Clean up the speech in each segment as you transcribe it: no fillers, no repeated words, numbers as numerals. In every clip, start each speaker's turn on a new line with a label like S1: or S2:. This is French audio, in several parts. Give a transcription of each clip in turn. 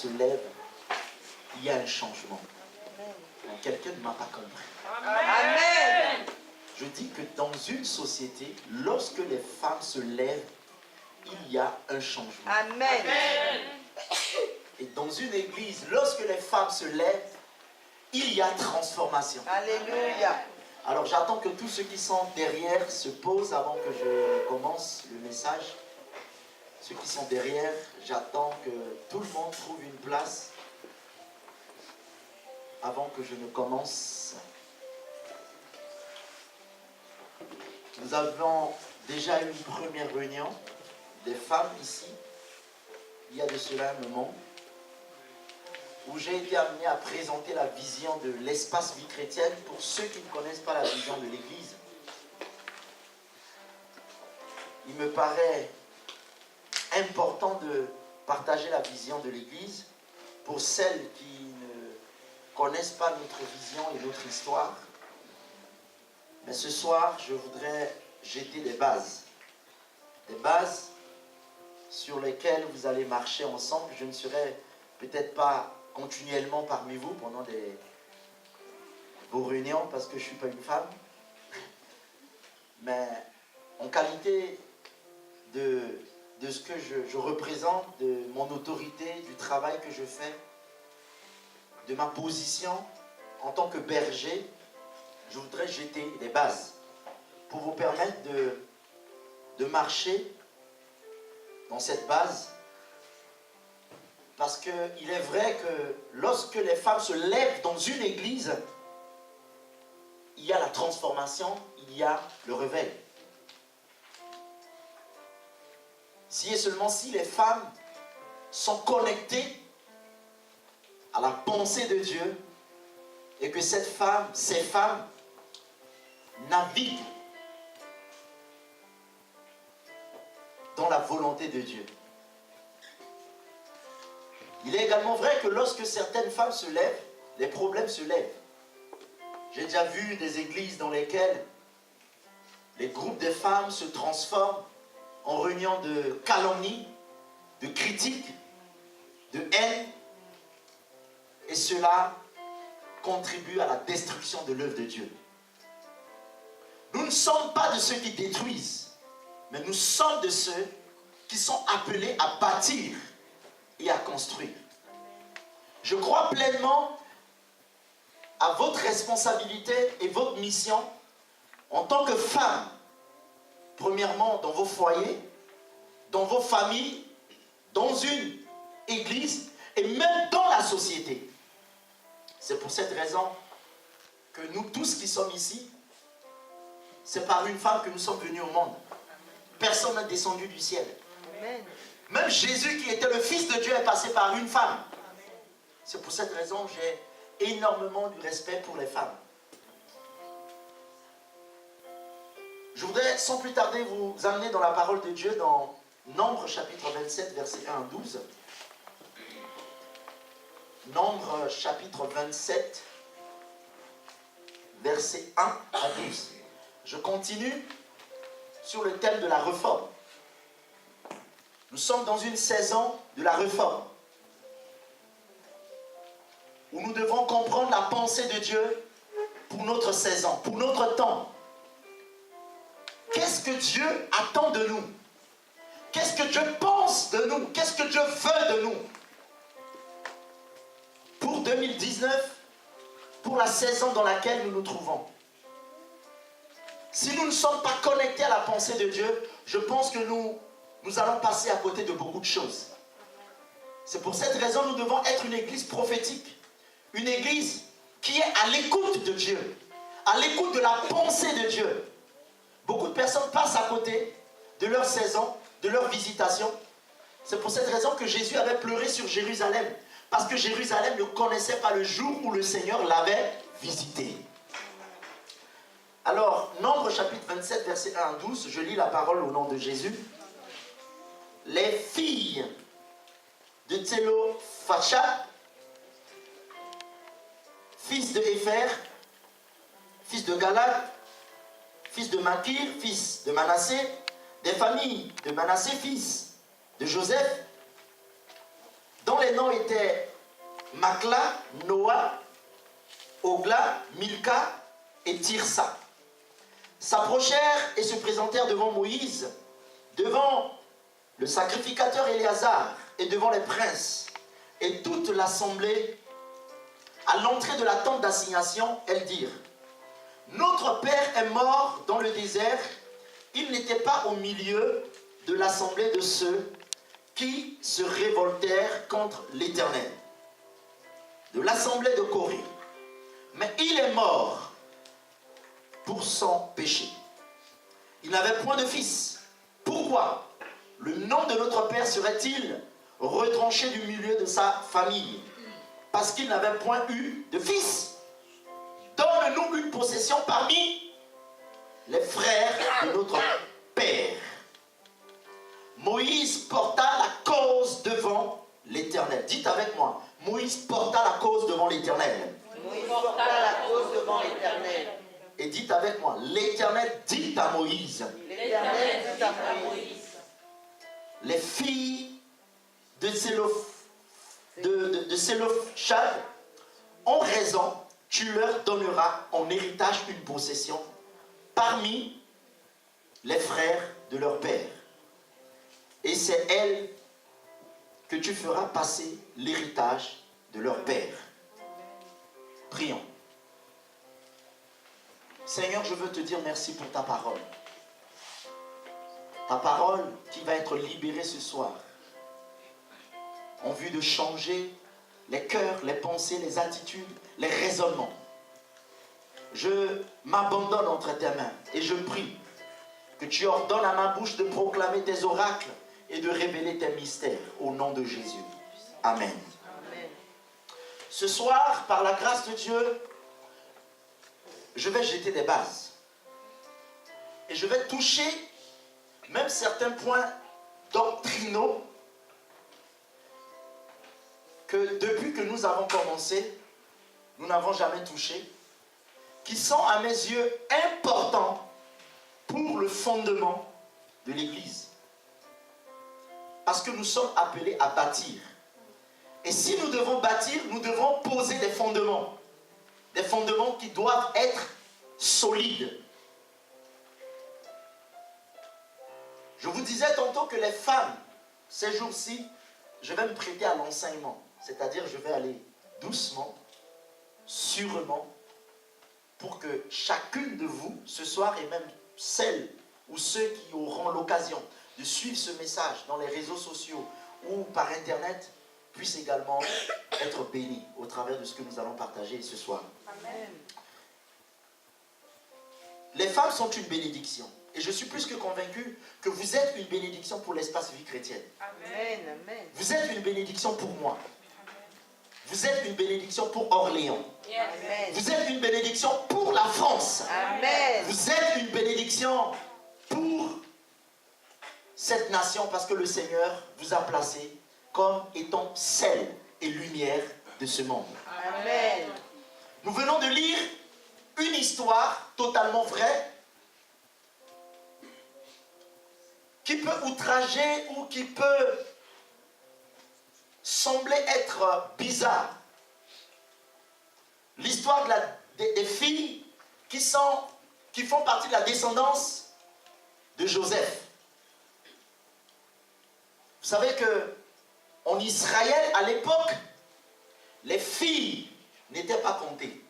S1: se lèvent, il y a un changement. Quelqu'un ne m'a pas compris.
S2: Amen.
S1: Je dis que dans une société, lorsque les femmes se lèvent, il y a un changement.
S2: Amen.
S1: Et dans une église, lorsque les femmes se lèvent, il y a transformation.
S2: Alléluia.
S1: Alors j'attends que tous ceux qui sont derrière se posent avant que je commence le message. Ceux qui sont derrière, j'attends que tout le monde trouve une place avant que je ne commence. Nous avons déjà eu une première réunion des femmes ici, il y a de cela un moment, où j'ai été amené à présenter la vision de l'espace vie chrétienne pour ceux qui ne connaissent pas la vision de l'Église. Il me paraît important de partager la vision de l'Église pour celles qui ne connaissent pas notre vision et notre histoire. Mais ce soir, je voudrais jeter des bases sur lesquelles vous allez marcher ensemble. Je ne serai peut-être pas continuellement parmi vous pendant vos réunions parce que je ne suis pas une femme, mais en qualité de ce que je représente, de mon autorité, du travail que je fais, de ma position en tant que berger, je voudrais jeter des bases pour vous permettre de marcher dans cette base. Parce qu'il est vrai que lorsque les femmes se lèvent dans une église, il y a la transformation, il y a le réveil. Si et seulement si les femmes sont connectées à la pensée de Dieu et que ces femmes naviguent dans la volonté de Dieu. Il est également vrai que lorsque certaines femmes se lèvent, les problèmes se lèvent. J'ai déjà vu des églises dans lesquelles les groupes de femmes se transforment en réunions de calomnie, de critiques, de haine. Et cela contribue à la destruction de l'œuvre de Dieu. Nous ne sommes pas de ceux qui détruisent, mais nous sommes de ceux qui sont appelés à bâtir et à construire. Je crois pleinement à votre responsabilité et votre mission en tant que femme, premièrement dans vos foyers, dans vos familles, dans une église et même dans la société. C'est pour cette raison que nous tous qui sommes ici, c'est par une femme que nous sommes venus au monde. Personne n'est descendu du ciel.
S2: Amen.
S1: Même Jésus qui était le Fils de Dieu est passé par une femme. C'est pour cette raison que j'ai énormément de respect pour les femmes. Je voudrais sans plus tarder vous amener dans la parole de Dieu dans Nombre chapitre 27 versets 1 à 12. Nombre chapitre 27 versets 1 à 12. Je continue sur le thème de la réforme. Nous sommes dans une saison de la réforme où nous devons comprendre la pensée de Dieu pour notre saison, pour notre temps. Qu'est-ce que Dieu attend de nous? Qu'est-ce que Dieu pense de nous? Qu'est-ce que Dieu veut de nous? Pour 2019, pour la saison dans laquelle nous nous trouvons. Si nous ne sommes pas connectés à la pensée de Dieu, je pense que nous allons passer à côté de beaucoup de choses. C'est pour cette raison que nous devons être une église prophétique. Une église qui est à l'écoute de Dieu, à l'écoute de la pensée de Dieu. Beaucoup de personnes passent à côté de leur saison, de leur visitation. C'est pour cette raison que Jésus avait pleuré sur Jérusalem. Parce que Jérusalem ne connaissait pas le jour où le Seigneur l'avait visité. Alors, Nombre chapitre 27, verset 1 à 12, je lis la parole au nom de Jésus. Les filles de Télophacha, fils de Hépher, fils de Galad, fils de Makir, fils de Manassé, des familles de Manassé, fils de Joseph, dont les noms étaient Makla, Noah, Ogla, Milka et Tirsa, s'approchèrent et se présentèrent devant Moïse, devant le sacrificateur Éléazar et devant les princes et toute l'assemblée. À l'entrée de la tente d'assignation, elles dirent: notre père est mort dans le désert, il n'était pas au milieu de l'assemblée de ceux qui se révoltèrent contre l'Éternel, de l'assemblée de Corée, mais il est mort pour son péché. Il n'avait point de fils. Pourquoi le nom de notre père serait-il retranché du milieu de sa famille? Parce qu'il n'avait point eu de fils. Donne-nous une possession parmi les frères de notre père. Moïse porta la cause devant l'Éternel. Dites avec moi: Moïse porta la cause devant l'Éternel.
S2: Moïse porta la cause devant l'Éternel.
S1: Et dites avec moi: l'Éternel dit à Moïse.
S2: L'Éternel dit à Moïse.
S1: Les filles de Sélophchad ont raison, tu leur donneras en héritage une possession parmi les frères de leur père. Et c'est elles que tu feras passer l'héritage de leur père. Prions. Seigneur, je veux te dire merci pour ta parole. Ta parole qui va être libérée ce soir, en vue de changer les cœurs, les pensées, les attitudes, les raisonnements. Je m'abandonne entre tes mains et je prie que tu ordonnes à ma bouche de proclamer tes oracles et de révéler tes mystères au nom de Jésus. Amen.
S2: Amen.
S1: Ce soir, par la grâce de Dieu, je vais jeter des bases. Et je vais toucher même certains points doctrinaux que depuis que nous avons commencé, nous n'avons jamais touché, qui sont à mes yeux importants pour le fondement de l'Église. Parce que nous sommes appelés à bâtir. Et si nous devons bâtir, nous devons poser des fondements. Des fondements qui doivent être solides. Je vous disais tantôt que les femmes, ces jours-ci, je vais me prêter à l'enseignement. C'est-à-dire, je vais aller doucement, sûrement, pour que chacune de vous, ce soir, et même celles ou ceux qui auront l'occasion de suivre ce message dans les réseaux sociaux ou par Internet, puissent également être bénis au travers de ce que nous allons partager ce soir.
S2: Amen.
S1: Les femmes sont une bénédiction. Et je suis plus que convaincu que vous êtes une bénédiction pour l'espace vie chrétienne.
S2: Amen. Amen.
S1: Vous êtes une bénédiction pour moi. Vous êtes une bénédiction pour Orléans.
S2: Amen.
S1: Vous êtes une bénédiction pour la France.
S2: Amen.
S1: Vous êtes une bénédiction pour cette nation parce que le Seigneur vous a placé comme étant sel et lumière de ce monde.
S2: Amen.
S1: Nous venons de lire une histoire totalement vraie qui peut outrager ou qui peut sembler être bizarre. L'histoire des filles qui font partie de la descendance de Joseph. Vous savez que en Israël, à l'époque, les filles n'étaient pas comptées.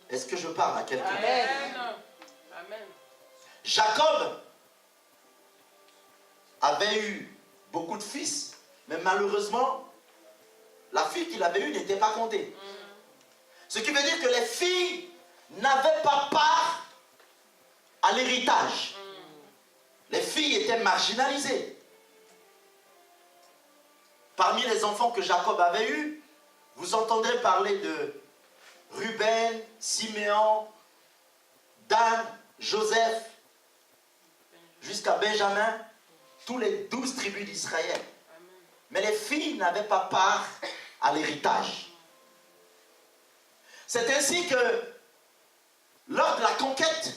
S1: Est-ce que je parle à quelqu'un?
S2: Amen.
S3: Amen.
S1: Jacob avait eu beaucoup de fils, mais malheureusement, la fille qu'il avait eue n'était pas comptée. Ce qui veut dire que les filles n'avaient pas part à l'héritage. Les filles étaient marginalisées. Parmi les enfants que Jacob avait eus, vous entendrez parler de Ruben, Siméon, Dan, Joseph, jusqu'à Benjamin, tous les 12 tribus d'Israël. Mais les filles n'avaient pas part à l'héritage. C'est ainsi que, lors de la conquête,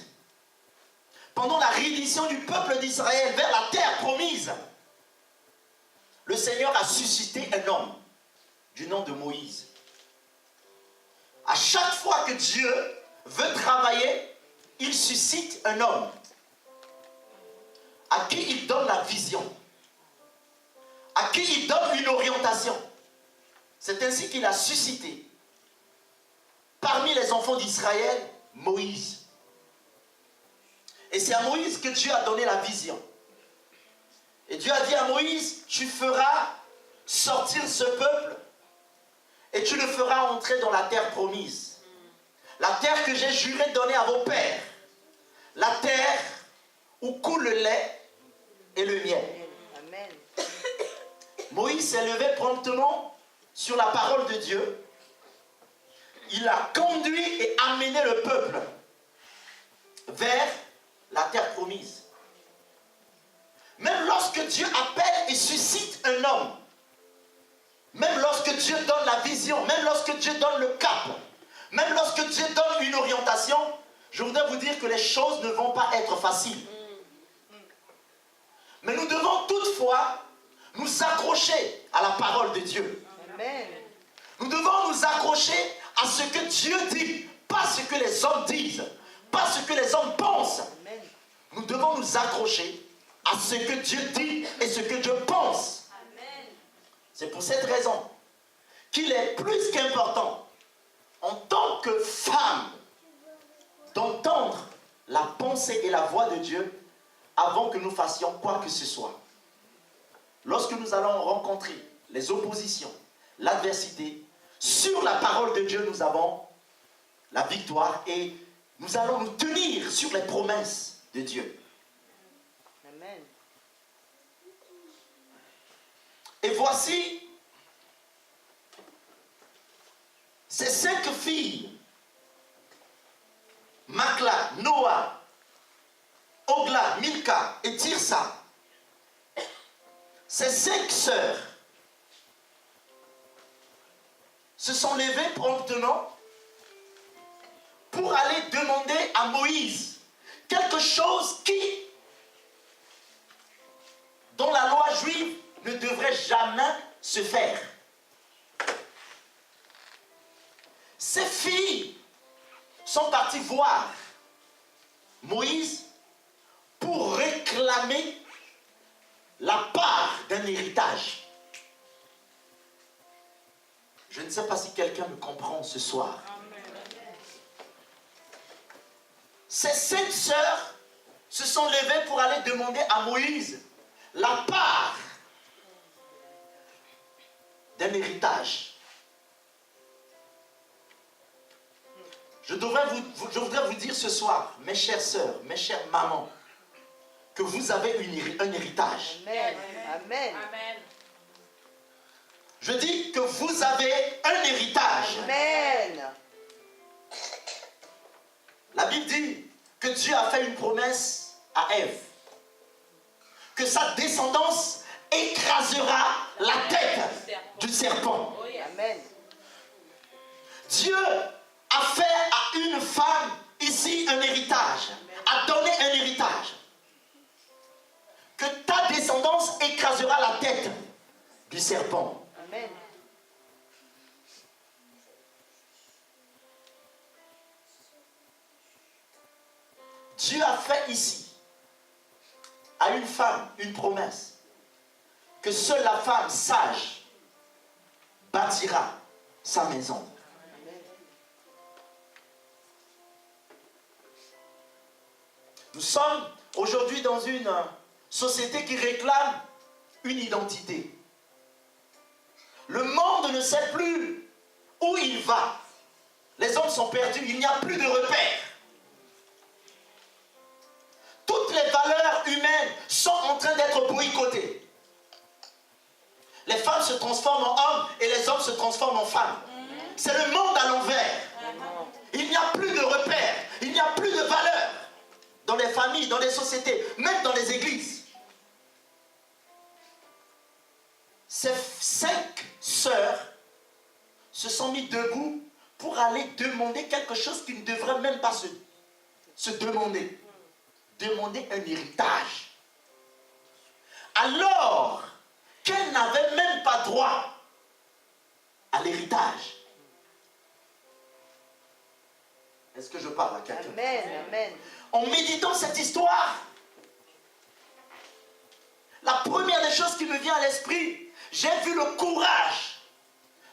S1: pendant la reddition du peuple d'Israël vers la terre promise, le Seigneur a suscité un homme du nom de Moïse. À chaque fois que Dieu veut travailler, il suscite un homme à qui il donne la vision, à qui il donne une orientation. C'est ainsi qu'il a suscité parmi les enfants d'Israël Moïse. Et c'est à Moïse que Dieu a donné la vision. Et Dieu a dit à Moïse, tu feras sortir ce peuple et tu le feras entrer dans la terre promise. La terre que j'ai juré de donner à vos pères. La terre où coule le lait et le miel.
S2: Amen.
S1: Moïse s'est levé promptement sur la parole de Dieu. Il a conduit et amené le peuple vers la terre promise. Même lorsque Dieu appelle et suscite un homme, même lorsque Dieu donne la vision, même lorsque Dieu donne le cap, même lorsque Dieu donne une orientation, je voudrais vous dire que les choses ne vont pas être faciles. Mais nous devons toutefois nous accrocher à la parole de Dieu.
S2: Amen.
S1: Nous devons nous accrocher à ce que Dieu dit, pas ce que les hommes disent, pas ce que les hommes pensent.
S2: Amen.
S1: Nous devons nous accrocher à ce que Dieu dit et ce que Dieu pense.
S3: Amen.
S1: C'est pour cette raison qu'il est plus qu'important, en tant que femme, d'entendre la pensée et la voix de Dieu avant que nous fassions quoi que ce soit. Lorsque nous allons rencontrer les oppositions, l'adversité, sur la parole de Dieu, nous avons la victoire et nous allons nous tenir sur les promesses de Dieu.
S2: Amen.
S1: Et voici ces 5 filles, Makla, Noah, Ogla, Milka et Tirsa. Ces 5 sœurs se sont levées promptement pour aller demander à Moïse quelque chose dont la loi juive ne devrait jamais se faire. Ces filles sont parties voir Moïse pour réclamer la part d'un héritage. Je ne sais pas si quelqu'un me comprend ce soir. Ces 5 sœurs se sont levées pour aller demander à Moïse la part d'un héritage. Je voudrais vous dire ce soir, mes chères sœurs, mes chères mamans, que vous avez un héritage.
S2: Amen. Amen.
S3: Amen.
S1: Je dis que vous avez un héritage.
S2: Amen.
S1: La Bible dit que Dieu a fait une promesse à Ève. Que sa descendance écrasera la tête du serpent.
S3: Oh yes.
S2: Amen.
S1: Dieu a fait à une femme ici un héritage, a donné un héritage. Que ta descendance écrasera la tête du serpent.
S2: Amen.
S1: Dieu a fait ici à une femme une promesse que seule la femme sage bâtira sa maison. Nous sommes aujourd'hui dans une société qui réclame une identité. Le monde ne sait plus où il va. Les hommes sont perdus, il n'y a plus de repères. Toutes les valeurs humaines sont en train d'être boycottées. Les femmes se transforment en hommes et les hommes se transforment en femmes. C'est le monde à l'envers. Il n'y a plus de repères, il n'y a plus de valeurs dans les familles, dans les sociétés, même dans les églises. Ces 5 sœurs se sont mis debout pour aller demander quelque chose qu'ils ne devraient même pas se demander. demander un héritage, alors qu'elle n'avait même pas droit à l'héritage. Est-ce que je parle à quelqu'un?
S2: Amen, amen.
S1: En méditant cette histoire, la première des choses qui me vient à l'esprit, j'ai vu le courage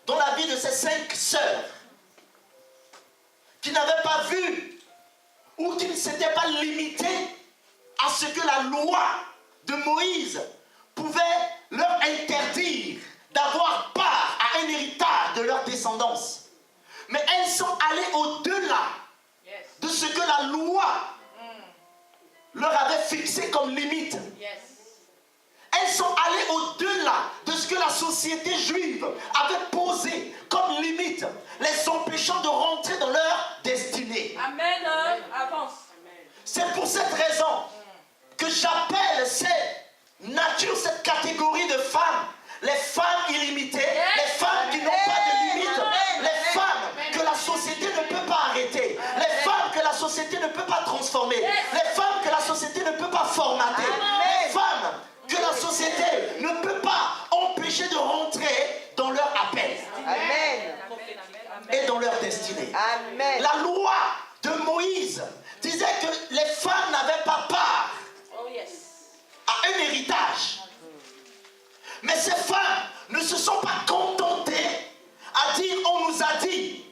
S1: dans la vie de ces 5 sœurs qui n'avaient pas vu ou qui ne s'étaient pas limitées à ce que la loi de Moïse pouvait leur interdire d'avoir part à un héritage de leur descendance. Mais elles sont allées au-delà de ce que la loi leur avait fixé comme limite. Elles sont allées au-delà de ce que la société juive avait posé comme limite, les empêchant de rentrer dans leur destinée.
S3: Amen. Avance.
S1: C'est pour cette raison que j'appelle cette catégorie de femmes, les femmes illimitées, les femmes qui n'ont pas de limite, les femmes que la société ne peut pas arrêter, les femmes que la société ne peut pas transformer, les femmes que la société ne peut pas formater, les femmes que la société ne peut pas empêcher de rentrer dans leur appel.
S2: Amen.
S1: Et dans leur destinée.
S2: Amen.
S1: La loi de Moïse disait que les femmes n'avaient pas part à un héritage. Mais ces femmes ne se sont pas contentées à dire, on nous a dit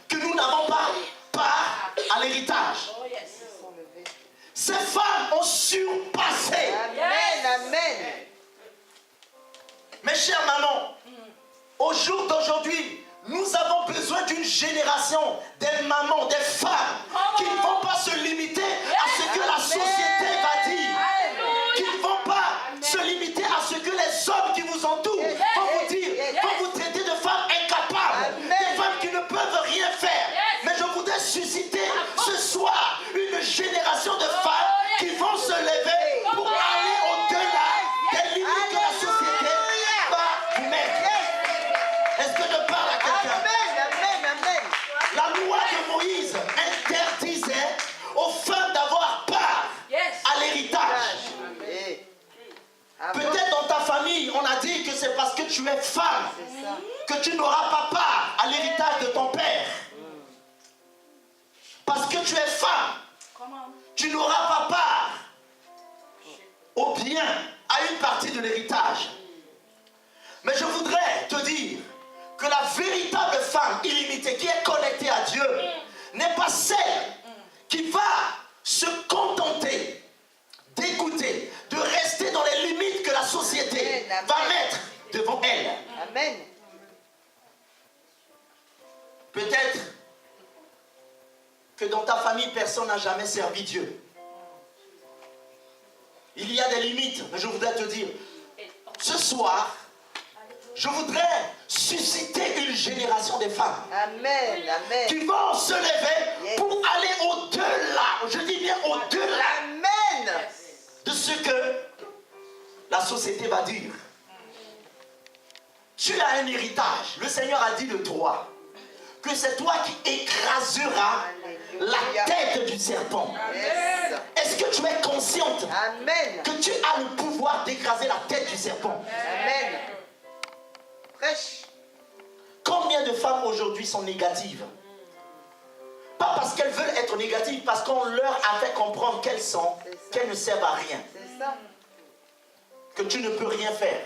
S1: que nous n'avons pas part à l'héritage. Ces femmes ont surpassé.
S2: Amen, amen.
S1: Mes chères mamans, au jour d'aujourd'hui, nous avons besoin d'une génération des mamans, des femmes qui ne vont pas se limiter à ce que la société va dire, qui ne vont pas se limiter à ce que les hommes qui vous entourent vont vous dire, vont vous traiter de femmes incapables, des femmes qui ne peuvent rien faire. Mais je voudrais susciter ce soir une génération de femmes qui vont se lever pour aller au-delà des limites que la société va vous mettre. Est-ce que je parle à quelqu'un?
S2: Amen, amen.
S1: La loi de Moïse interdisait aux femmes d'avoir part à l'héritage. Peut-être dans ta famille, on a dit que c'est parce que tu es femme que tu n'auras pas part à l'héritage de ton père. Parce que tu es femme, tu n'auras pas part au bien, à une partie de l'héritage. Mais je voudrais te dire que la véritable femme illimitée qui est connectée à Dieu n'est pas celle qui va se contenter d'écouter, de rester dans les limites que la société va mettre devant elle.
S2: Amen.
S1: Peut-être que dans ta famille, personne n'a jamais servi Dieu. Il y a des limites, mais je voudrais te dire, ce soir, je voudrais susciter une génération de femmes
S2: Amen, amen.
S1: qui vont se lever pour aller au-delà, je dis bien au-delà
S2: Amen.
S1: de ce que la société va dire. Tu as un héritage. Le Seigneur a dit de toi que c'est toi qui écraseras la tête du serpent.
S2: Yes.
S1: Est-ce que tu es consciente
S2: Amen.
S1: que tu as le pouvoir d'écraser la tête du serpent?
S2: Amen. Prêche.
S1: Combien de femmes aujourd'hui sont négatives? Pas parce qu'elles veulent être négatives, parce qu'on leur a fait comprendre qu'elles ne servent à rien.
S2: C'est ça.
S1: Que tu ne peux rien faire.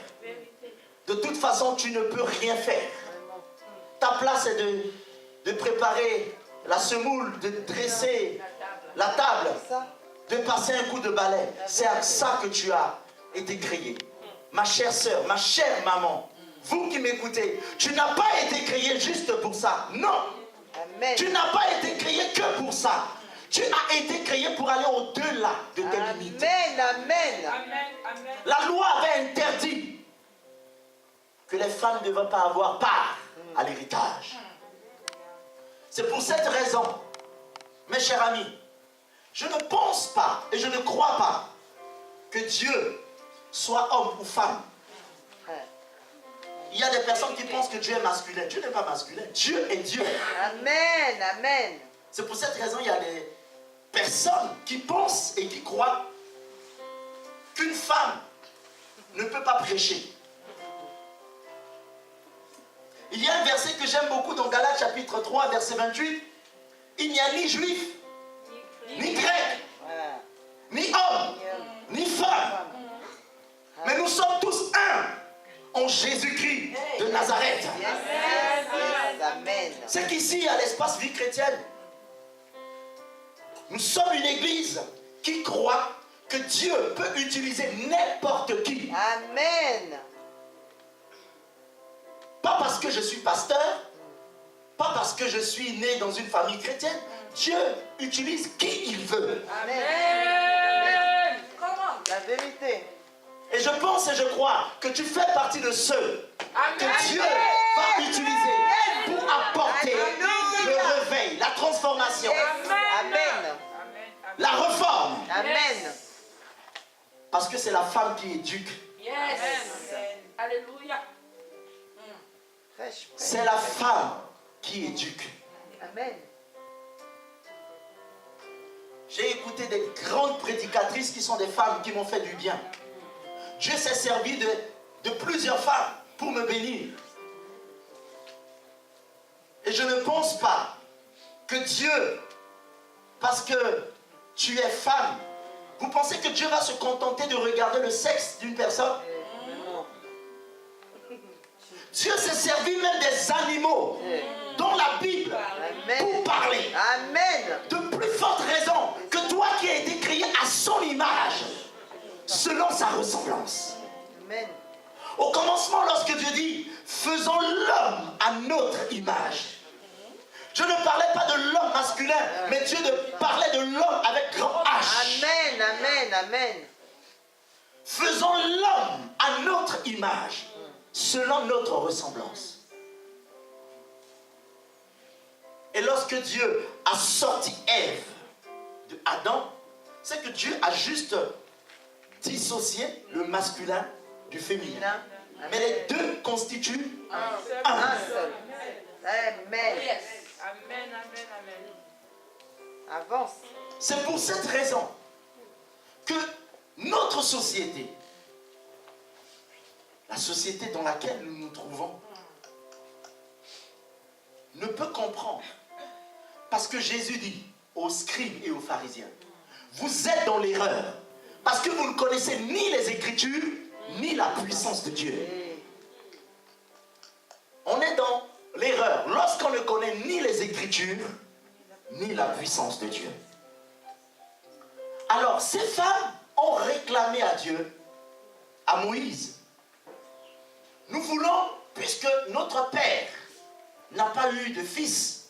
S1: De toute façon, tu ne peux rien faire. Ta place est de préparer la semoule, de dresser la table,
S2: C'est ça.
S1: de passer un coup de balai. C'est à ça que tu as été créé. Ma chère sœur, ma chère maman, vous qui m'écoutez, tu n'as pas été créé juste pour ça. Non.
S2: Amen.
S1: Tu n'as pas été créé que pour ça. Tu as été créé pour aller au-delà de tes limites.
S2: Amen, amen.
S1: La loi avait interdit que les femmes ne devaient pas avoir part à l'héritage. C'est pour cette raison, mes chers amis, je ne pense pas et je ne crois pas que Dieu soit homme ou femme. Il y a des personnes qui pensent que Dieu est masculin. Dieu n'est pas masculin. Dieu est Dieu.
S2: Amen, amen.
S1: C'est pour cette raison qu'il y a personnes qui pensent et qui croient qu'une femme ne peut pas prêcher. Il y a un verset que j'aime beaucoup dans Galates chapitre 3, verset 28. Il n'y a ni juif, ni grec,
S2: Voilà.
S1: ni homme, ni femme. Mais nous sommes tous un en Jésus-Christ de Nazareth.
S2: Yes. Amen.
S1: C'est qu'ici, à l'espace vie chrétienne, nous sommes une église qui croit que Dieu peut utiliser n'importe qui.
S2: Amen.
S1: Pas parce que je suis pasteur, pas parce que je suis né dans une famille chrétienne. Dieu utilise qui il veut.
S2: Amen. La vérité.
S1: Et je pense et je crois que tu fais partie de ceux que Dieu va utiliser pour apporter le réveil, la transformation,
S2: Amen.
S1: la réforme.
S2: Amen.
S1: Parce que c'est la femme qui éduque.
S3: Yes. Alléluia.
S2: Prêche.
S1: C'est la femme qui éduque.
S2: Amen.
S1: J'ai écouté des grandes prédicatrices qui sont des femmes qui m'ont fait du bien. Dieu s'est servi de plusieurs femmes pour me bénir. Et je ne pense pas que Dieu, parce que tu es femme, vous pensez que Dieu va se contenter de regarder le sexe d'une personne? Dieu s'est servi même des animaux dans la Bible pour parler.
S2: Amen.
S1: De plus forte raison que toi qui as été créé à son image, selon sa ressemblance.
S2: Amen.
S1: Au commencement, lorsque Dieu dit « faisons l'homme à notre image », je ne parlais pas de l'homme masculin, mais Dieu parlait de l'homme avec grand H.
S2: Amen. Amen. Amen.
S1: Faisons l'homme à notre image, selon notre ressemblance. Et lorsque Dieu a sorti Ève de Adam, c'est que Dieu a juste dissocié le masculin du féminin. Mais les deux constituent un.
S2: Un seul. Amen.
S3: Yes. Amen, amen, amen.
S2: Avance.
S1: C'est pour cette raison que notre société, la société dans laquelle nous nous trouvons, ne peut comprendre. Parce que Jésus dit aux scribes et aux pharisiens, vous êtes dans l'erreur, parce que vous ne connaissez ni les Écritures, ni la puissance de Dieu. On est dans l'erreur lorsqu'on ne connaît ni les Écritures, ni la puissance de Dieu. Alors, ces femmes ont réclamé à Dieu, à Moïse, nous voulons, puisque notre père n'a pas eu de fils,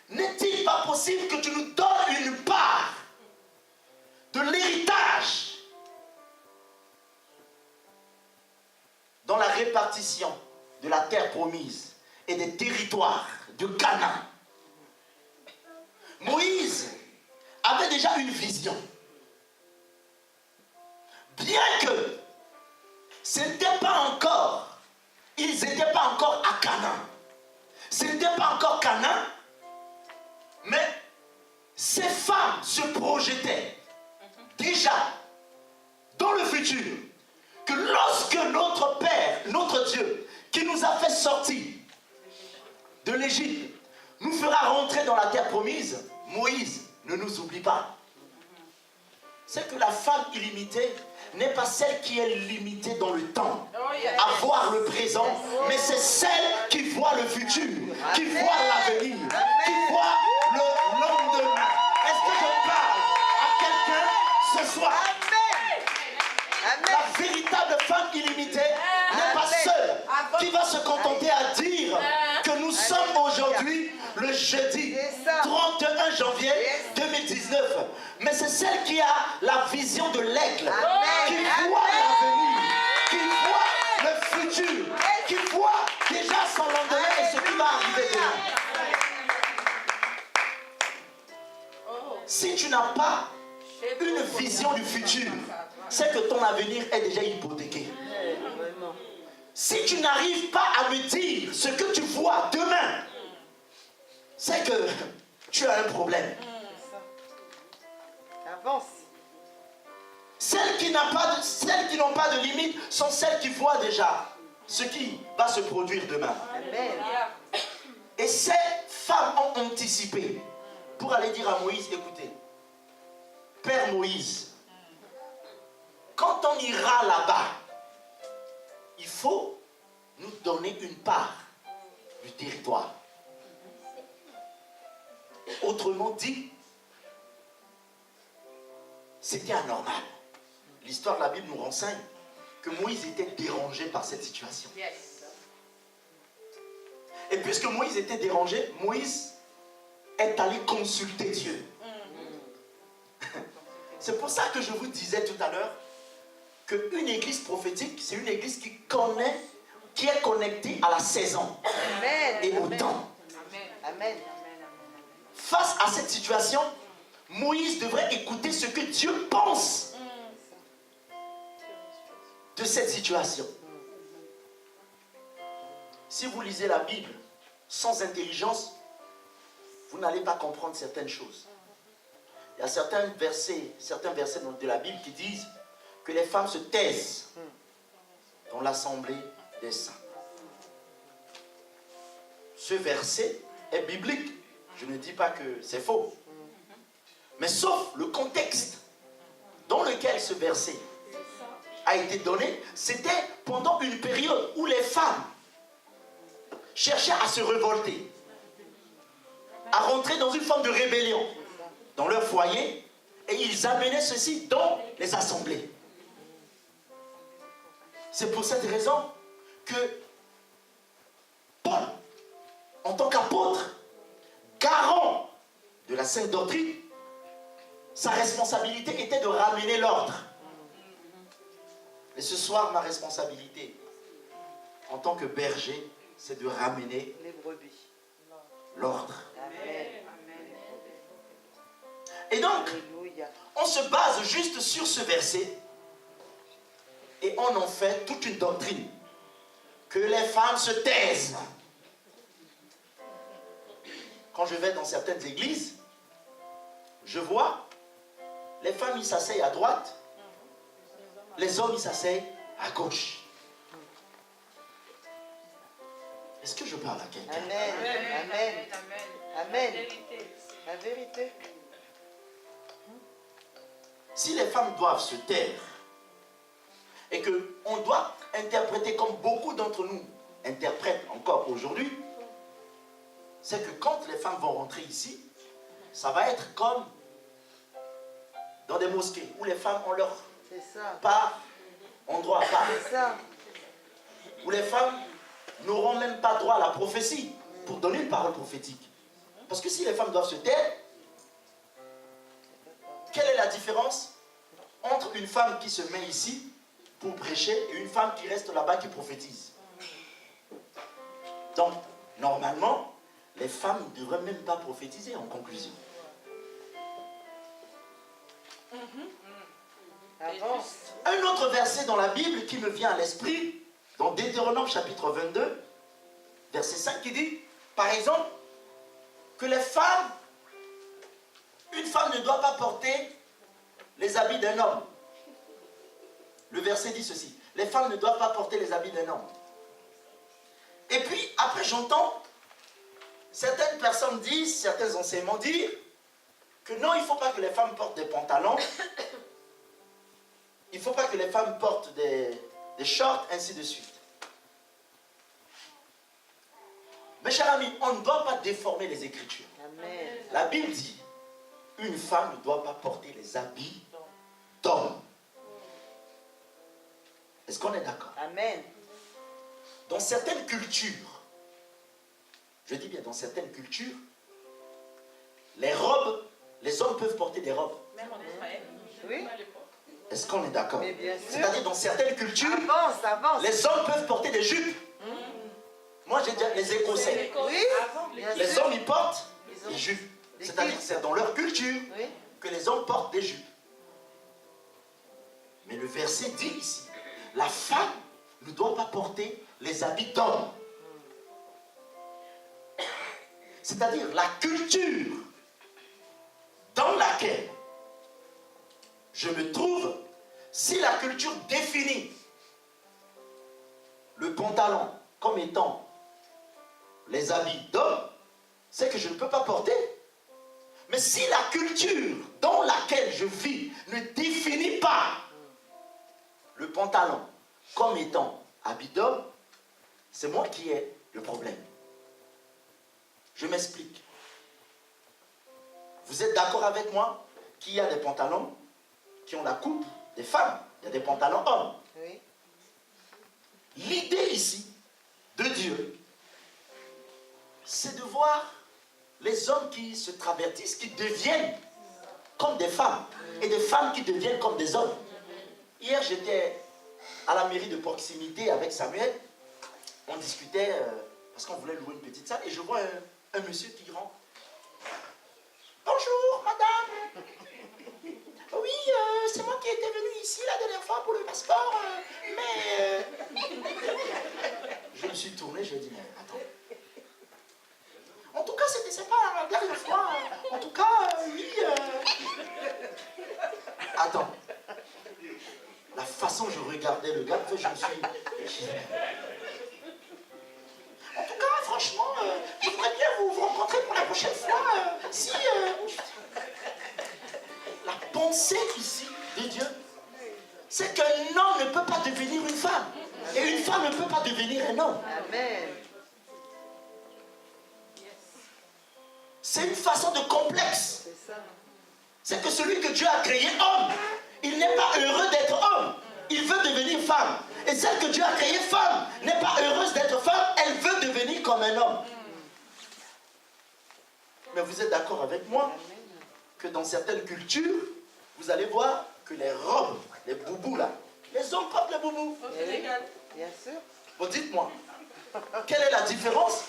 S1: n'est-il pas possible que tu nous donnes une part de l'héritage dans la répartition de la terre promise et des territoires de Canaan? Moïse avait déjà une vision. Bien que ils n'étaient pas encore à Canaan. Ce n'était pas encore Canaan, mais ces femmes se projetaient déjà dans le futur que lorsque notre Père, notre Dieu, qui nous a fait sortir de l'Égypte, nous fera rentrer dans la terre promise, Moïse ne nous oublie pas. C'est que la femme illimitée n'est pas celle qui est limitée dans le temps, à voir le présent, mais c'est celle qui voit le futur, qui voit l'avenir, qui voit le lendemain. Est-ce que je parle à quelqu'un ce soir? La véritable femme illimitée n'est pas seule qui va se contenter à dire que nous sommes aujourd'hui le jeudi 31 janvier 2019. Mais c'est celle qui a la vision de l'aigle, qui voit l'avenir, qui voit le futur, qui voit déjà son lendemain et ce qui va arriver demain. Si tu n'as pas une vision du futur, c'est que ton avenir est déjà hypothéqué. Si tu n'arrives pas à me dire ce que tu vois demain, c'est que tu as un problème. Celles qui n'ont pas de limite sont celles qui voient déjà ce qui va se produire demain.
S2: Amen.
S1: Et ces femmes ont anticipé pour aller dire à Moïse, écoutez, Père Moïse, quand on ira là-bas, il faut nous donner une part du territoire. Autrement dit, c'était anormal. L'histoire de la Bible nous renseigne que Moïse était dérangé par cette situation. Et puisque Moïse était dérangé, Moïse est allé consulter Dieu. C'est pour ça que je vous disais tout à l'heure qu'une église prophétique, c'est une église qui connaît, qui est connectée à la saison et au temps.
S2: Amen.
S1: Face à cette situation, Moïse devrait écouter ce que Dieu pense de cette situation. Si vous lisez la Bible sans intelligence, vous n'allez pas comprendre certaines choses. Il y a certains versets de la Bible qui disent que les femmes se taisent dans l'assemblée des saints. Ce verset est biblique. Je ne dis pas que c'est faux. Mais sauf le contexte dans lequel ce verset a été donné, c'était pendant une période où les femmes cherchaient à se révolter, à rentrer dans une forme de rébellion dans leur foyer, et ils amenaient ceci dans les assemblées. C'est pour cette raison que Paul, en tant qu'apôtre, garant de la sainte doctrine, sa responsabilité était de ramener l'ordre. Et ce soir, ma responsabilité, en tant que berger, c'est de ramener
S2: Les brebis.
S1: l'ordre.
S2: Amen.
S1: Et donc,
S2: Alléluia.
S1: on se base juste sur ce verset et on en fait toute une doctrine. Que les femmes se taisent. Quand je vais dans certaines églises, je vois les femmes, ils s'asseyent à droite, les hommes, ils s'asseyent à gauche. Est-ce que je parle à quelqu'un?
S2: Amen. Amen. Amen. La vérité.
S1: Si les femmes doivent se taire et qu'on doit interpréter comme beaucoup d'entre nous interprètent encore aujourd'hui, c'est que quand les femmes vont rentrer ici, ça va être comme dans des mosquées où les femmes ont leur
S2: C'est ça.
S1: part, endroit à part,
S2: C'est ça.
S1: où les femmes n'auront même pas droit à la prophétie pour donner une parole prophétique. Parce que si les femmes doivent se taire, quelle est la différence entre une femme qui se met ici pour prêcher et une femme qui reste là-bas qui prophétise? Donc, normalement, les femmes ne devraient même pas prophétiser en conclusion.
S2: Avance.
S1: Un autre verset dans la Bible qui me vient à l'esprit, dans Deutéronome chapitre 22, verset 5, qui dit, par exemple, que les femmes, une femme ne doit pas porter les habits d'un homme. Le verset dit ceci, les femmes ne doivent pas porter les habits d'un homme. Et puis, après j'entends certaines personnes disent, certains enseignements dire, que non, il ne faut pas que les femmes portent des pantalons, il ne faut pas que les femmes portent des shorts, ainsi de suite. Mes chers amis, on ne doit pas déformer les Écritures.
S2: Amen.
S1: La Bible dit, une femme ne doit pas porter les habits d'homme. Est-ce qu'on est d'accord?
S2: Amen.
S1: Dans certaines cultures, je dis bien dans certaines cultures, les robes, les hommes peuvent porter des robes.
S3: Même en Israël.
S2: Oui.
S1: Est-ce qu'on est d'accord?
S2: Mais bien sûr.
S1: C'est-à-dire dans certaines cultures,
S2: Avance, avance.
S1: les hommes peuvent porter des jupes. Moi j'ai déjà les Écossais.
S2: Oui. Bien
S1: Les
S2: sûr.
S1: hommes ils portent
S2: Ils ont
S1: des jupes.
S2: des
S1: C'est-à-dire
S2: kilts.
S1: que c'est dans leur culture
S2: Oui.
S1: que les hommes portent des jupes. Mais le verset dit ici, la femme ne doit pas porter les habits d'homme. C'est-à-dire la culture dans laquelle je me trouve, Si la culture définit le pantalon comme étant les habits d'homme, c'est que je ne peux pas porter. Mais si la culture dans laquelle je vis ne définit pas le pantalon comme étant habit d'homme, c'est moi qui ai le problème. Je m'explique. Vous êtes d'accord avec moi qu'il y a des pantalons qui ont la coupe des femmes. Il y a des pantalons hommes.
S2: Oui.
S1: L'idée ici de Dieu, c'est de voir les hommes qui se travertissent, qui deviennent comme des femmes, et des femmes qui deviennent comme des hommes. Hier, j'étais à la mairie de proximité avec Samuel. On discutait, parce qu'on voulait louer une petite salle, et je vois un monsieur qui rentre. Bonjour, madame. Oui, c'est moi qui étais venu ici la dernière fois pour le passeport, mais... Je me suis tourné, je lui ai dit, mais attends. En tout cas, c'est pas la dernière fois. En tout cas, oui. Attends. La façon dont je regardais le gars, je me suis... En tout cas, franchement, je voudrais bien vous rencontrer pour la prochaine fois. Si... La pensée ici de Dieu, c'est qu'un homme ne peut pas devenir une femme. Et une femme ne peut pas devenir un homme.
S2: Amen.
S1: C'est une façon de complexe.
S2: C'est ça.
S1: C'est que celui que Dieu a créé homme, il n'est pas heureux d'être homme. Il veut devenir femme. Et celle que Dieu a créée femme n'est pas heureuse d'être femme. Elle veut devenir comme un homme. Mais vous êtes d'accord avec moi que dans certaines cultures, vous allez voir que les robes, les boubous là, les hommes portent les boubous.
S2: Oui. Bien sûr.
S1: Bon, dites-moi, quelle est la différence?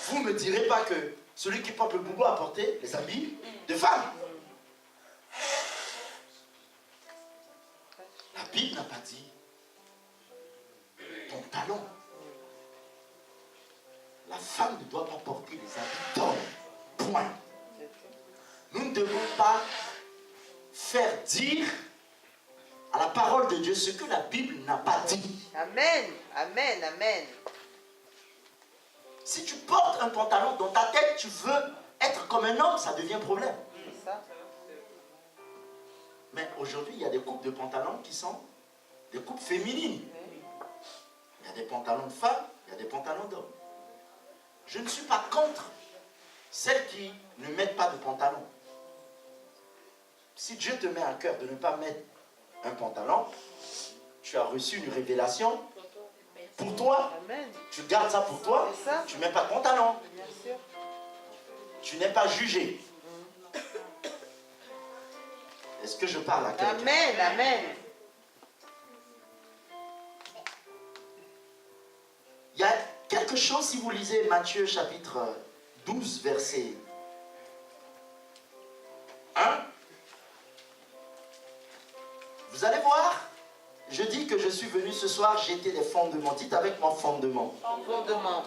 S1: Vous ne me direz pas que celui qui porte le boubou a porté les habits de femme. La Bible n'a pas dit pantalon. La femme ne doit pas porter les habits d'homme. Point. Nous ne devons pas faire dire à la parole de Dieu ce que la Bible n'a pas dit.
S2: Amen. Amen. Amen.
S1: Si tu portes un pantalon dans ta tête, tu veux être comme un homme, ça devient problème.
S2: C'est ça.
S1: Mais aujourd'hui, il y a des coupes de pantalons qui sont des coupes féminines. Il y a des pantalons de femmes, il y a des pantalons d'hommes. Je ne suis pas contre celles qui ne mettent pas de pantalon. Si Dieu te met à cœur de ne pas mettre un pantalon, tu as reçu une révélation pour toi.
S2: Amen.
S1: Tu gardes ça pour toi.
S2: C'est ça.
S1: Tu ne mets pas de pantalon.
S2: Bien sûr.
S1: Tu n'es pas jugé. Est-ce que je parle à quelqu'un?
S2: Amen. Amen.
S1: Il y a quelque chose, si vous lisez Matthieu chapitre 12, verset 1, vous allez voir, je dis que je suis venu ce soir jeter des fondements. Dites avec moi fondements.
S2: Fondement.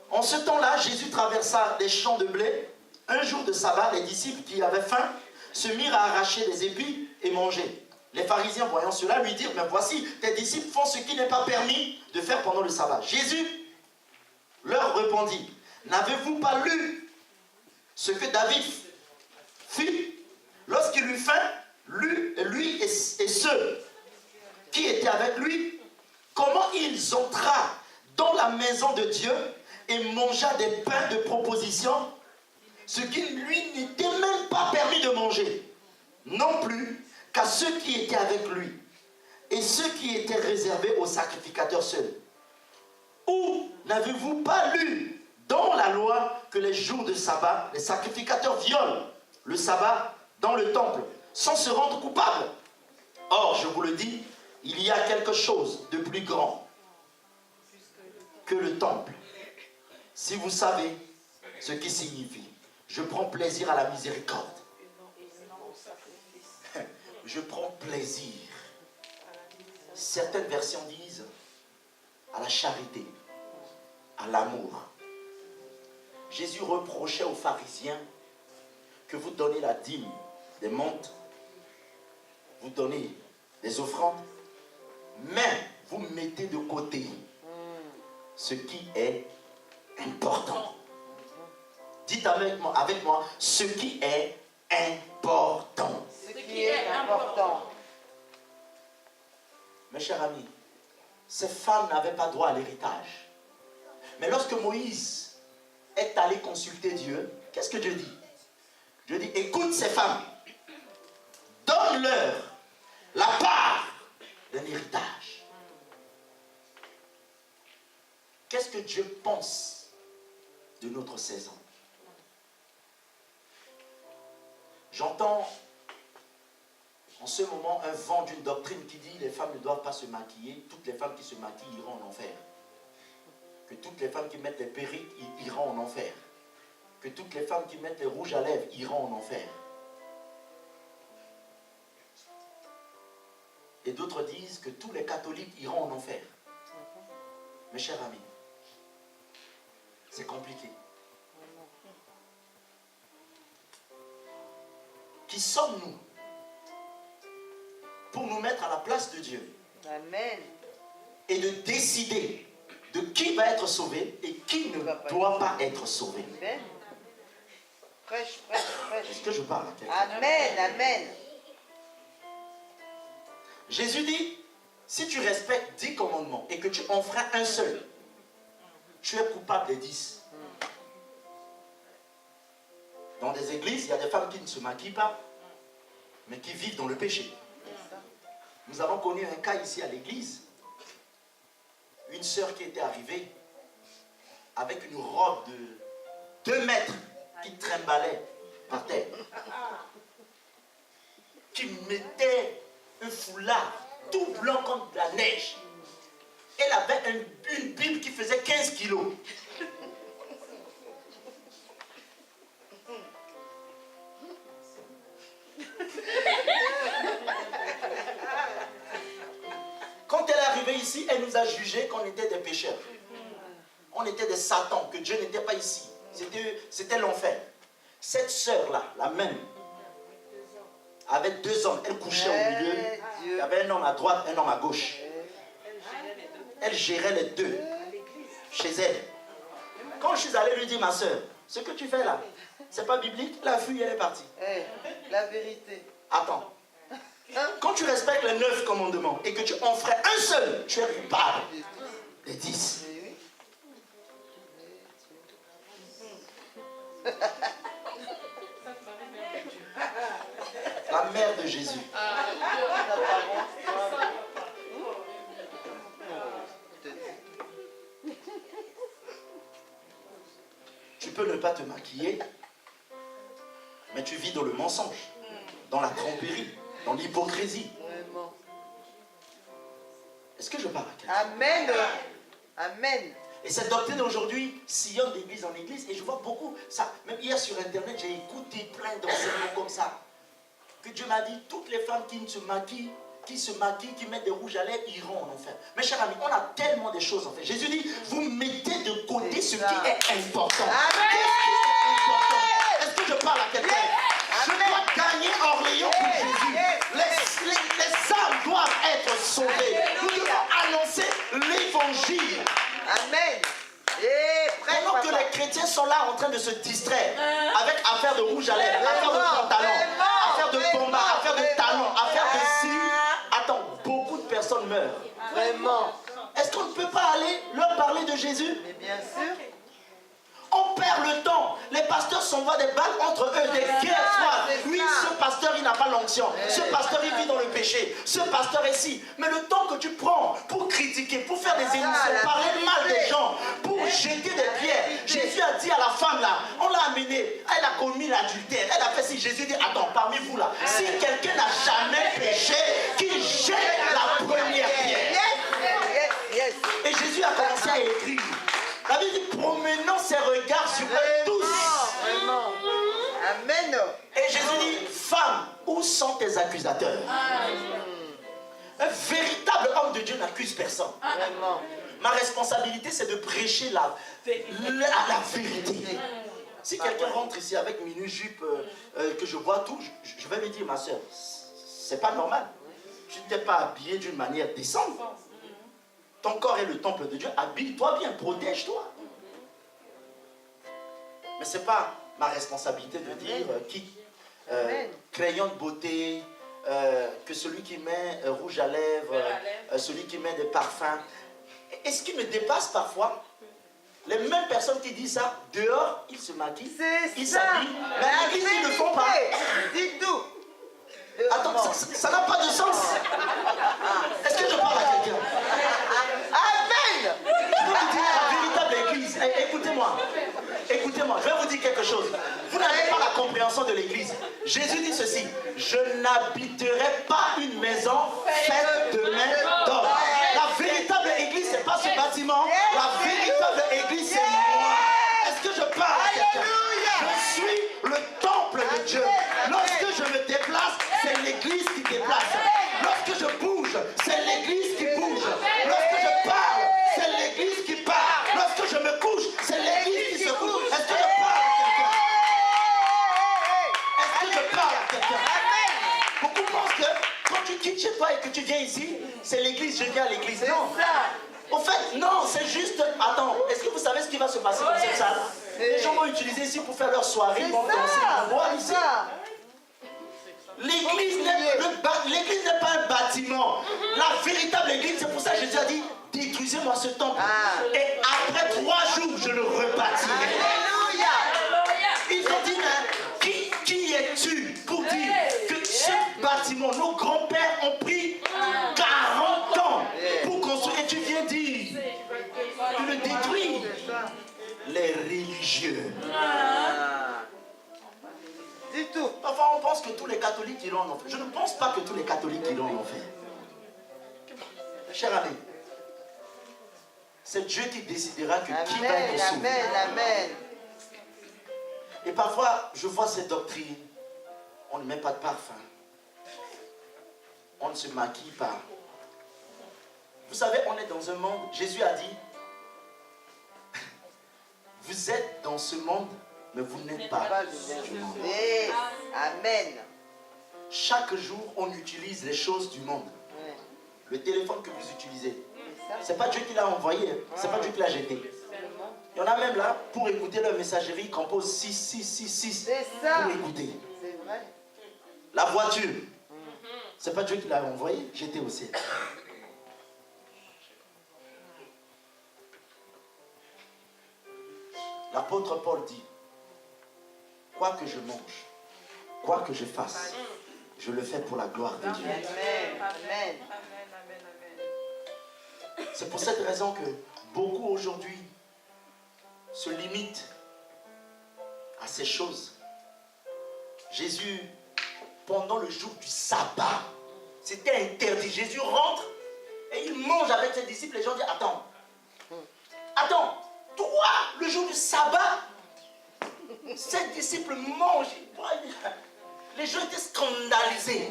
S1: En ce temps-là, Jésus traversa des champs de blé. Un jour de sabbat, les disciples qui avaient faim se mirent à arracher des épis et manger. Les pharisiens, voyant cela, lui dirent, mais voici, tes disciples font ce qui n'est pas permis de faire pendant le sabbat. Jésus leur répondit, n'avez-vous pas lu ce que David fit lorsqu'il eut faim, lui et ceux qui étaient avec lui, comment ils entra dans la maison de Dieu et mangea des pains de proposition, ce qui lui n'était même pas permis de manger, non plus qu'à ceux qui étaient avec lui et ceux qui étaient réservés aux sacrificateurs seuls. Ou n'avez-vous pas lu dans la loi que les jours de sabbat, les sacrificateurs violent le sabbat dans le temple sans se rendre coupables? Or, je vous le dis, il y a quelque chose de plus grand que le temple. Si vous savez ce qui signifie, je prends plaisir à la miséricorde. Je prends plaisir. Certaines versions disent à la charité, à l'amour. Jésus reprochait aux pharisiens que vous donnez la dîme des montes, vous donnez des offrandes, mais vous mettez de côté ce qui est important. Dites avec moi, ce qui est important.
S2: Ce qui est important.
S1: Mes chers amis, ces femmes n'avaient pas droit à l'héritage. Mais lorsque Moïse est allé consulter Dieu, qu'est-ce que Dieu dit? Dieu dit, écoute ces femmes, donne-leur la part d'un héritage. Qu'est-ce que Dieu pense de notre saison? J'entends en ce moment un vent d'une doctrine qui dit les femmes ne doivent pas se maquiller, toutes les femmes qui se maquillent iront en enfer. Que toutes les femmes qui mettent les perruques iront en enfer. Que toutes les femmes qui mettent les rouges à lèvres iront en enfer. Et d'autres disent que tous les catholiques iront en enfer. Mes chers amis, c'est compliqué. Qui sommes-nous pour nous mettre à la place de Dieu?
S2: Amen.
S1: Et de décider de qui va être sauvé et qui ne doit pas être sauvé.
S2: Amen. Prêche, prêche, prêche.
S1: Est-ce que je parle à quelqu'un?
S2: Amen, amen.
S1: Jésus dit, si tu respectes 10 commandements et que tu enfreins un seul, tu es coupable des 10. Dans des églises, il y a des femmes qui ne se maquillent pas, mais qui vivent dans le péché. Nous avons connu un cas ici à l'église. Une sœur qui était arrivée avec une robe de 2 mètres qui trimbalait par terre. Qui mettait un foulard tout blanc comme de la neige. Elle avait une Bible qui faisait 15 kilos. Quand elle est arrivée ici, elle nous a jugé qu'on était des pécheurs. On était des satans, que Dieu n'était pas ici. C'était l'enfer. Cette sœur-là, la même, avait 2 hommes. Elle couchait au milieu. Il y avait un homme à droite, un homme à gauche. Elle gérait les 2 chez elle. Quand je suis allé lui dire, ma soeur, ce que tu fais là, c'est pas biblique, la fille, elle est partie.
S2: La vérité.
S1: Attends. Quand tu respectes les 9 commandements et que tu en ferais un seul, tu es coupable des 10. La mère de Jésus. Tu peux ne pas te maquiller, mais tu vis dans le mensonge, dans la tromperie, dans l'hypocrisie. Est-ce que je parle à quelqu'un?
S2: Amen. Amen.
S1: Et cette doctrine aujourd'hui sillonne d'église en église et je vois beaucoup ça. Même hier sur internet, j'ai écouté plein d'enseignements comme ça. Que Dieu m'a dit, toutes les femmes qui se maquillent, qui mettent des rouges à lèvres, iront en enfer. Mes chers amis, on a tellement de choses en fait. Jésus dit, vous mettez de côté ce qui est important. Est-ce que je parle à quelqu'un? Je dois gagner Orléans pour Jésus. Les âmes doivent être sauvées. Nous devons annoncer l'évangile.
S2: Amen.
S1: Pendant que les chrétiens sont là en train de se distraire avec affaire de rouge à lèvres, affaire de pantalon, affaire de combat, affaire de talons, affaire de si. Attends, beaucoup de personnes meurent.
S2: Vraiment.
S1: Est-ce qu'on ne peut pas aller leur parler de Jésus?
S2: Mais bien sûr.
S1: On perd le temps. Les pasteurs s'envoient des balles entre eux, des guerres froides. Oui, ce pasteur, il n'a pas l'onction. Ce pasteur, il vit dans le péché. Ce pasteur est ci. Mais le temps que tu prends pour critiquer, pour faire des émissions, parler mal des gens, pour jeter des pierres. Jésus a dit à la femme là, on l'a amenée, elle a commis l'adultère. Elle a fait si. Jésus dit, attends, parmi vous là, si quelqu'un n'a jamais péché, qu'il jette la première pierre.
S2: Yes.
S1: Et Jésus a commencé à écrire. La Bible dit, promenons ses regards sur eux tous.
S2: Vraiment. Amen.
S1: Et Jésus dit, femme, où sont tes accusateurs? Un véritable homme de Dieu n'accuse personne.
S2: Vraiment.
S1: Ma responsabilité, c'est de prêcher la vérité. Si quelqu'un rentre ici avec mini-jupe, que je vois tout, je vais lui dire, ma soeur, c'est pas normal. tu t'es pas habillé d'une manière décente. Ton corps est le temple de Dieu. Habille-toi bien, protège-toi. Mais ce n'est pas ma responsabilité de dire crayon de beauté, que celui qui met rouge à lèvres, celui qui met des parfums. Et ce qui me dépasse parfois, les mêmes personnes qui disent ça, dehors, ils se maquillent, ils s'habillent, mais à l'église, ils ne le font pas.
S2: Dis tout.
S1: Attends, ça n'a pas de sens. Est-ce que je parle à quelqu'un?
S2: Amen.
S1: Je vais vous dire la véritable église. Écoutez-moi. Écoutez-moi, je vais vous dire quelque chose. Vous n'avez pas la compréhension de l'église. Jésus dit ceci: je n'habiterai pas une maison faite de main d'homme. La véritable église, ce n'est pas ce bâtiment. La véritable église, c'est moi. Est-ce que je parle à quelqu'un? Je suis le temple de Dieu. Lorsque je me déplace, c'est l'église qui déplace. Lorsque je bouge, c'est l'église qui bouge. Lorsque je parle, c'est l'église qui parle. Lorsque je me couche, c'est l'église qui se couche. Est-ce que je parle à quelqu'un? Est-ce que je parle à quelqu'un? Beaucoup pensent que quand tu quittes chez toi et que tu viens ici, c'est l'église, je viens à l'église. Non. En fait, non, c'est juste... Attends, est-ce que vous savez ce qui va se passer dans cette salle? Les gens vont utiliser ici pour faire leur soirée, ils vont danser, ils vont boire ici. L'église n'est pas un bâtiment. La véritable église, c'est pour ça que Jésus a dit, détruisez-moi ce temple. Et après 3 jours, je le rebâtirai. Ils ont dit, mais qui es-tu pour dire que ce bâtiment, nos grands-pères ont pris 40 ans pour construire, et tu viens dire, tu le détruis. Les religieux.
S2: Dis tout.
S1: Parfois, on pense que tous les catholiques iront en enfer. Je ne pense pas que tous les catholiques iront en enfer. Cher ami, c'est Dieu qui décidera que qui va être sauvé.
S2: Amen.
S1: Et parfois, je vois cette doctrine. On ne met pas de parfum. On ne se maquille pas. Vous savez, on est dans un monde. Jésus a dit, vous êtes dans ce monde, mais vous n'êtes pas du monde.
S2: Amen.
S1: Chaque jour, on utilise les choses du monde. Le téléphone que vous utilisez, c'est pas Dieu qui l'a envoyé, c'est pas Dieu qui l'a jeté. Il y en a même là, pour écouter leur messagerie, ils composent 6 pour écouter.
S2: C'est vrai.
S1: La voiture, c'est pas Dieu qui l'a envoyé, j'étais au ciel. L'apôtre Paul dit, quoi que je mange, quoi que je fasse, je le fais pour la gloire de Dieu.
S2: Amen.
S1: C'est pour cette raison que beaucoup aujourd'hui se limitent à ces choses. Jésus, pendant le jour du sabbat, c'était interdit. Jésus rentre et il mange avec ses disciples. Les gens disent, attends, toi, le jour du sabbat, ses disciples mangent. Les gens étaient scandalisés.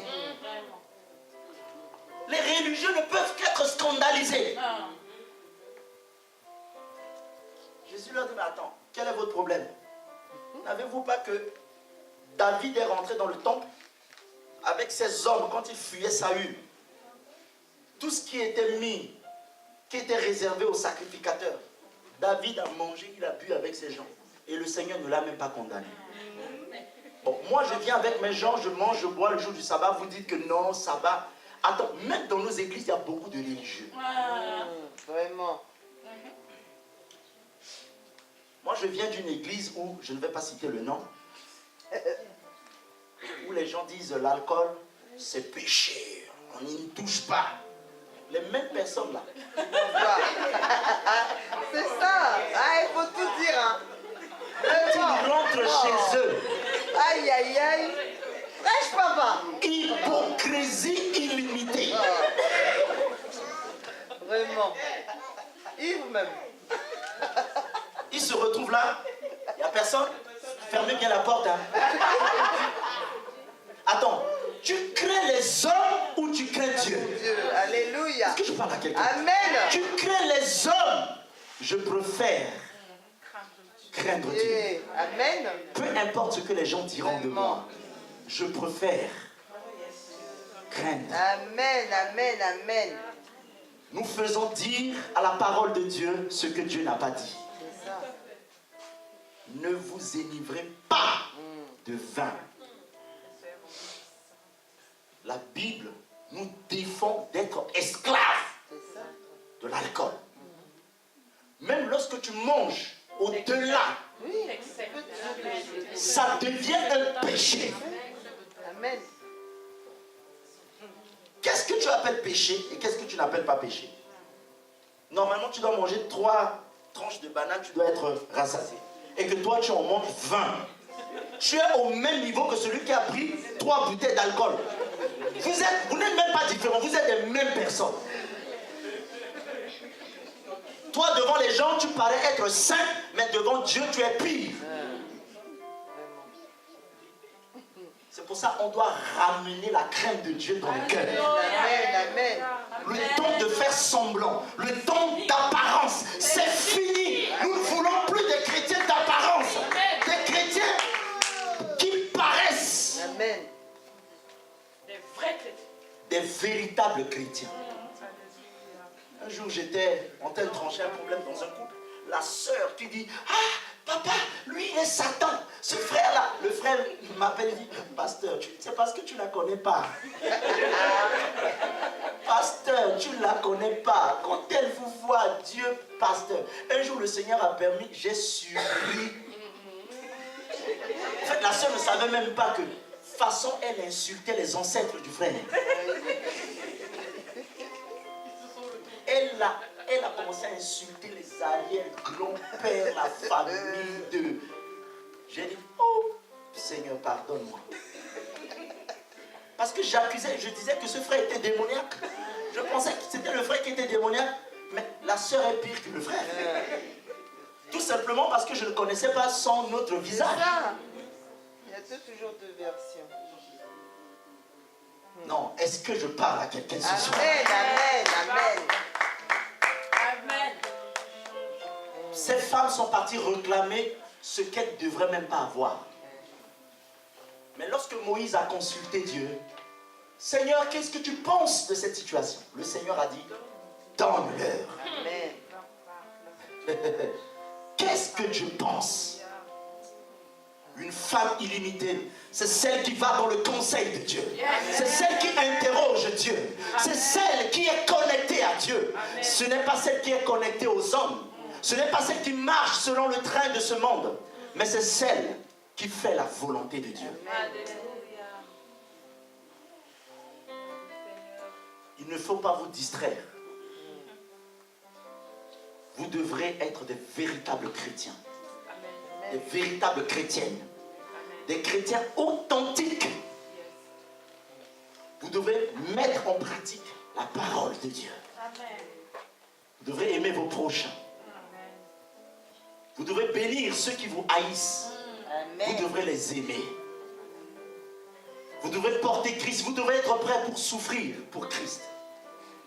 S1: Les religieux ne peuvent qu'être scandalisés. Jésus leur dit, mais attends, quel est votre problème? N'avez-vous pas que David est rentré dans le temple avec ses hommes quand il fuyait Saül? Tout ce qui était mis, qui était réservé aux sacrificateurs, David a mangé, il a bu avec ses gens. Et le Seigneur ne l'a même pas condamné. Bon, moi je viens avec mes gens, je mange, je bois le jour du sabbat. Vous dites que non, sabbat. Attends, même dans nos églises, il y a beaucoup de religieux.
S2: Vraiment.
S1: Moi je viens d'une église où, je ne vais pas citer le nom, où les gens disent l'alcool, c'est péché. On n'y touche pas. Les mêmes personnes là.
S2: C'est ça. Il faut tout dire. Hein.
S1: Ils rentrent chez eux.
S2: Aïe. Prêche, papa.
S1: Hypocrisie illimitée.
S2: Vraiment. Yves même.
S1: Ils se retrouvent là. Il n'y a personne. Fermez bien la porte. Hein. Attends. Tu crains les hommes ou tu crains Dieu?
S2: Alléluia.
S1: Est-ce que je parle à quelqu'un?
S2: Amen.
S1: Tu crains les hommes. Je préfère craindre Dieu.
S2: Amen.
S1: Peu importe ce que les gens diront de moi, je préfère craindre.
S2: Amen, amen, amen.
S1: Nous faisons dire à la parole de Dieu ce que Dieu n'a pas dit.
S2: C'est ça.
S1: Ne vous enivrez pas de vin. La Bible nous défend d'être esclaves
S2: C'est ça.
S1: de l'alcool. Même lorsque tu manges au-delà,
S2: Oui.
S1: ça devient un péché.
S2: Amen.
S1: Qu'est-ce que tu appelles péché et qu'est-ce que tu n'appelles pas péché? Normalement, tu dois manger 3 tranches de banane, tu dois être rassasié. Et que toi, tu en manges 20. Tu es au même niveau que celui qui a pris 3 bouteilles d'alcool. Vous n'êtes même pas différents, vous êtes les mêmes personnes. Toi, devant les gens, tu parais être saint, mais devant Dieu, tu es pire. C'est pour ça qu'on doit ramener la crainte de Dieu dans le cœur.
S2: Amen, amen.
S1: Le temps de faire semblant, le temps d'apparence, c'est fini. Nous ne voulons plus des chrétiens d'apparence, des chrétiens qui paraissent,
S2: Amen.
S3: Des vrais chrétiens.
S1: des véritables chrétiens. Un jour, j'étais en train de trancher un problème dans un couple. La sœur qui dit, ah, papa, lui, il est Satan. Ce frère-là, le frère m'appelle et dit, pasteur, c'est parce que tu ne la connais pas. Pasteur, tu ne la connais pas. Quand elle vous voit, Dieu, pasteur. Un jour, le Seigneur a permis, j'ai surpris. En fait, la sœur ne savait même pas que, de toute façon, elle insultait les ancêtres du frère. Elle a commencé à insulter les arrière-grands-pères, la famille de... J'ai dit, oh, Seigneur, pardonne-moi. Parce que j'accusais, je disais que ce frère était démoniaque. Je pensais que c'était le frère qui était démoniaque, mais la sœur est pire que le frère. Tout simplement parce que je ne connaissais pas son autre
S2: C'est
S1: visage.
S2: ça. Il y a toujours 2 versions.
S1: Non, est-ce que je parle à quelqu'un ce soir?
S2: Amen, amen, amen.
S3: Amen.
S1: Ces femmes sont parties réclamer ce qu'elles ne devraient même pas avoir. Mais lorsque Moïse a consulté Dieu, Seigneur, qu'est-ce que tu penses de cette situation? Le Seigneur a dit, donne-leur.
S2: Amen.
S1: Qu'est-ce que tu penses? Une femme illimitée, c'est celle qui va dans le conseil de Dieu. C'est celle qui interroge Dieu. C'est celle qui est connectée à Dieu. Ce n'est pas celle qui est connectée aux hommes. Ce n'est pas celle qui marche selon le train de ce monde. Mais c'est celle qui fait la volonté de Dieu.
S3: Alléluia.
S1: Il ne faut pas vous distraire. Vous devrez être des véritables chrétiens.
S3: Amen.
S1: Des véritables chrétiennes. Des chrétiens authentiques. Vous devez mettre en pratique la parole de Dieu.
S3: Amen.
S1: Vous devrez aimer vos prochains.
S3: Amen.
S1: Vous devrez bénir ceux qui vous haïssent. Vous
S2: Amen.
S1: devrez les aimer. Vous devrez porter Christ. Vous devrez être prêt pour souffrir pour Christ.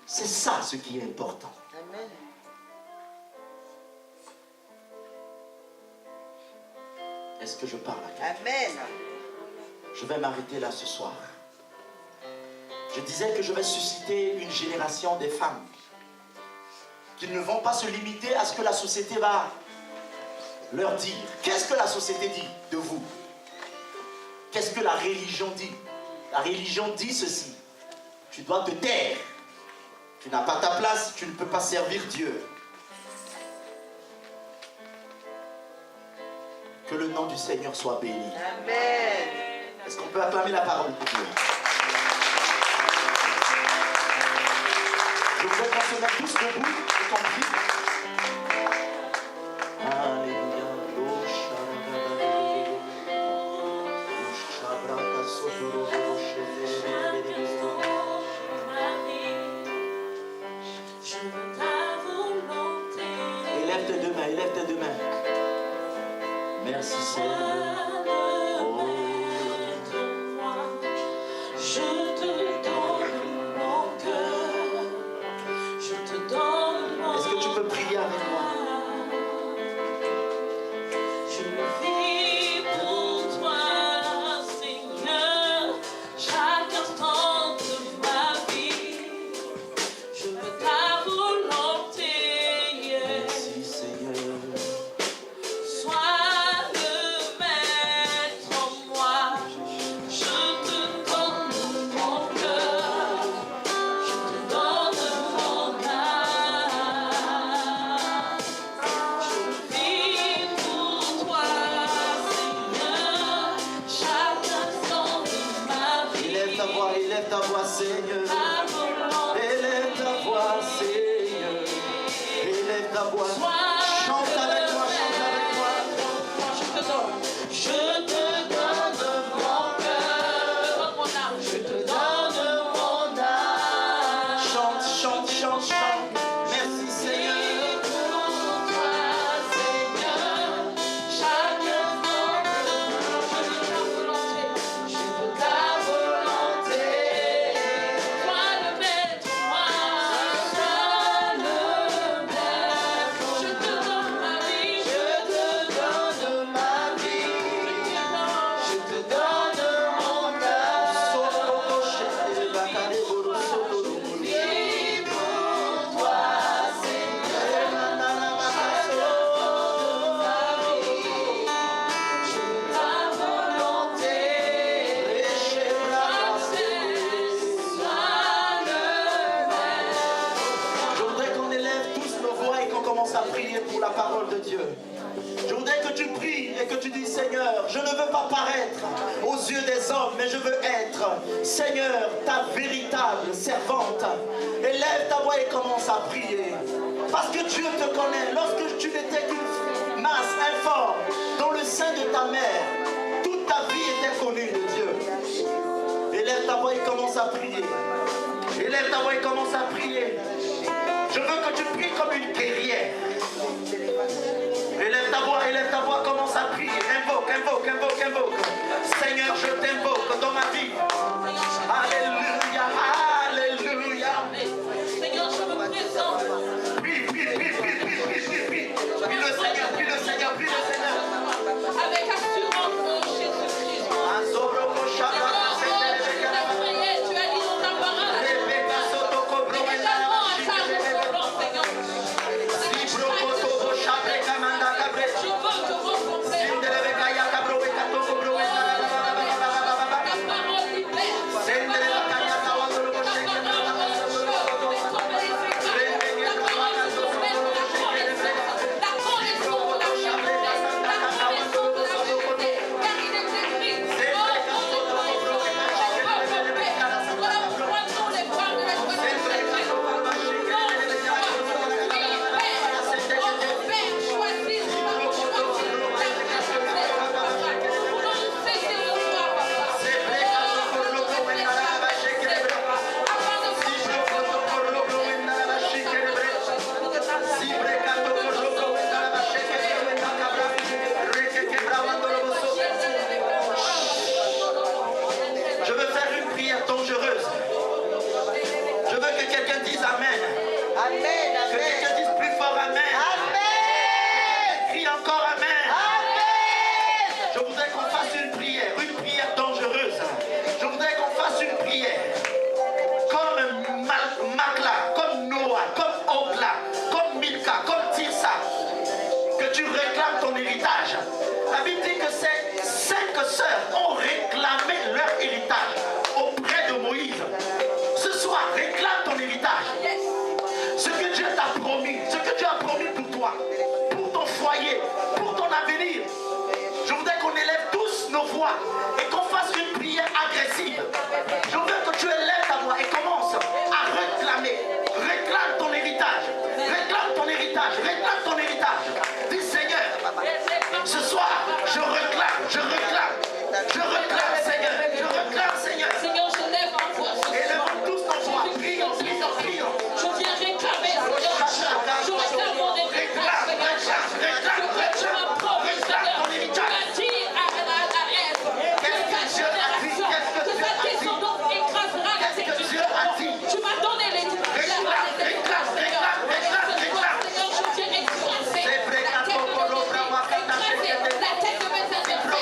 S1: C'est ça ce qui est important.
S2: Amen.
S1: Est-ce que je parle à quelqu'un?
S2: Amen.
S1: Je vais m'arrêter là ce soir. Je disais que je vais susciter une génération des femmes qui ne vont pas se limiter à ce que la société va leur dire. Qu'est-ce que la société dit de vous? Qu'est-ce que la religion dit? La religion dit ceci. Tu dois te taire. Tu n'as pas ta place, tu ne peux pas servir Dieu. Que le nom du Seigneur soit béni.
S2: Amen.
S1: Est-ce qu'on peut acclamer la parole de Dieu? Je voudrais qu'on se mette tous debout et qu'on prie. Alléluia. Élève tes deux mains, élève tes deux mains. Merci Seigneur. Est-ce que tu peux prier avec moi? voix, Seigneur. Élève ta voix, Seigneur. Élève ta voix. Chante avec moi, chante avec moi.
S3: Je te donne mon cœur, mon âme. Je te donne mon âme.
S1: Chante, chante, chante, chante. Merci, Seigneur.
S3: Pour toi, Seigneur, chaque instant je veux ta volonté. Sois le maître, moi, sois le maître. Je te donne ma vie, je te donne ma vie. Je te donne mon âme. Vis pour toi, Seigneur, ta volonté.
S1: Je voudrais qu'on élève tous nos voix et qu'on commence à prier pour la parole de Dieu. Je voudrais que tu pries et que tu dis, Seigneur, je ne veux pas paraître aux yeux des hommes, mais je veux être, Seigneur, ta véritable servante. Élève ta voix et commence à prier. Parce que Dieu te connaît. Lorsque tu n'étais qu'une masse informe dans le sein de ta mère, toute ta vie était connue de Dieu. Élève ta voix et commence à prier. Élève ta voix et commence à prier. Je veux que tu pries comme une guerrière. Élève ta voix, commence à prier. Invoque, invoque, invoque, invoque. Seigneur, je t'invoque dans ma vie. Alléluia, alléluia.
S3: Seigneur, je me présente.
S1: Prie, prie, prie, prie, prie, prie, prie, prie. Prie le Seigneur, prie le Seigneur, prie le Seigneur.
S3: Avec assurance, mon Jésus-Christ.
S1: Azoro koshaba,
S3: Seigneur, tu as prié, tu as dit dans ta parole.
S1: Rebecca soto kobro
S3: Et également à ta ressemblance, Seigneur.
S1: Sibro koto shabre kamanda kabre.
S3: Je veux te rencontrer.
S1: Sindelebe kaya kabro ekato kobro
S3: Ta parole libère.
S1: Sendelebe kaya tawandolo
S3: Ta
S1: kosheke.
S3: parole me sauve des tombes des écarts. Ta parole me soumène la connaissance. La connaissance de la vérité. La connaissance de la vérité. Car il est écrit. Oh, mon Dieu, voilà pourquoi nous les femmes de la
S1: Je veux faire une prière dangereuse. Je veux que quelqu'un dise Amen.
S2: Amen,
S1: Que
S2: amen.
S1: quelqu'un dise plus fort Amen.
S2: Amen.
S1: Crie encore Amen.
S2: Amen.
S1: Je voudrais qu'on fasse une prière dangereuse. Je voudrais qu'on fasse une prière comme Makla, comme Noah, comme Ogla, comme Milka, comme Tirsa, que tu réclames ton héritage. La Bible dit que ces 5 sœurs ont réclamé leur héritage auprès de Moïse. Ce soir, réclame ton héritage. Ce que Dieu t'a promis, ce que Dieu a promis pour toi, pour ton foyer, pour ton avenir. Je voudrais qu'on élève tous nos voix et qu'on fasse une prière agressive. Je veux que tu élèves ta voix et commence à réclamer. Réclame ton héritage. Réclame ton héritage. Réclame ton héritage. Dis Seigneur, ce soir, je réclame, je réclame. Je réclame Seigneur. Je réclame Seigneur.
S3: Seigneur, je lève ma voix ce soir.
S1: Élève tous nos voix. Prions, prions, prions.
S3: Je viens réclamer, Seigneur. Je réclame mon héritage, Seigneur. Je veux m'apprendre, Seigneur. Tu m'as dit à Ève que sa descendance écrasera la sécurité. Tu m'as donné les Seigneur, je viens écraser la tête de mes ennemis. Écraser la tête de mes adversaires.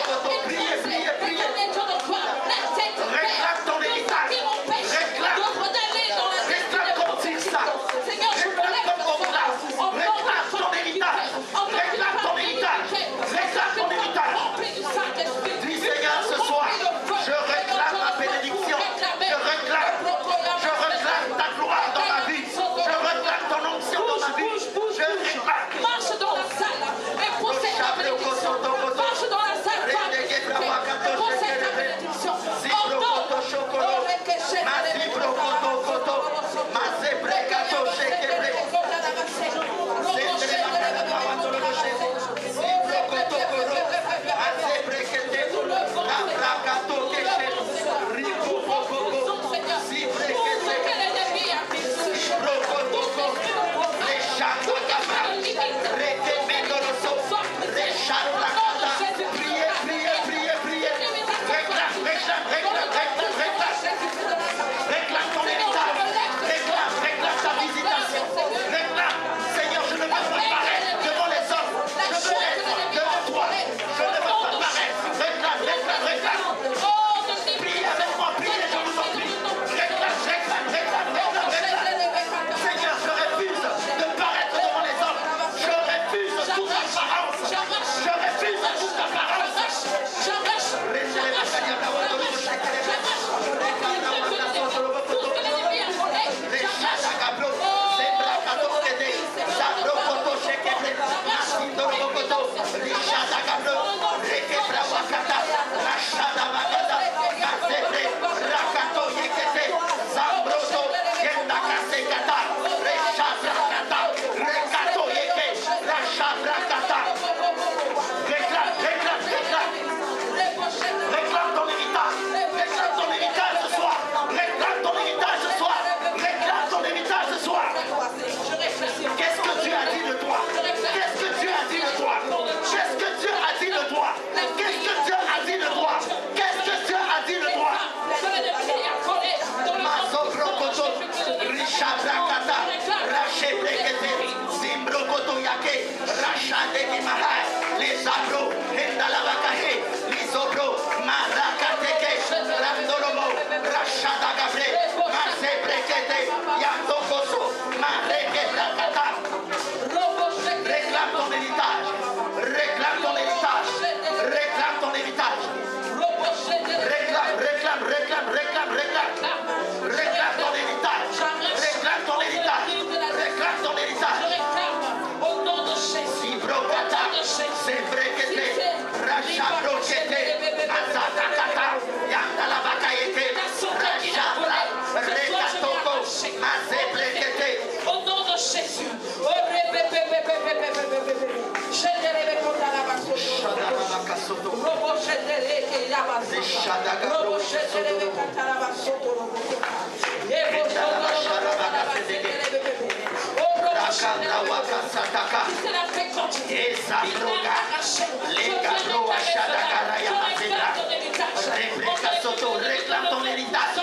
S1: Réclame ton héritage.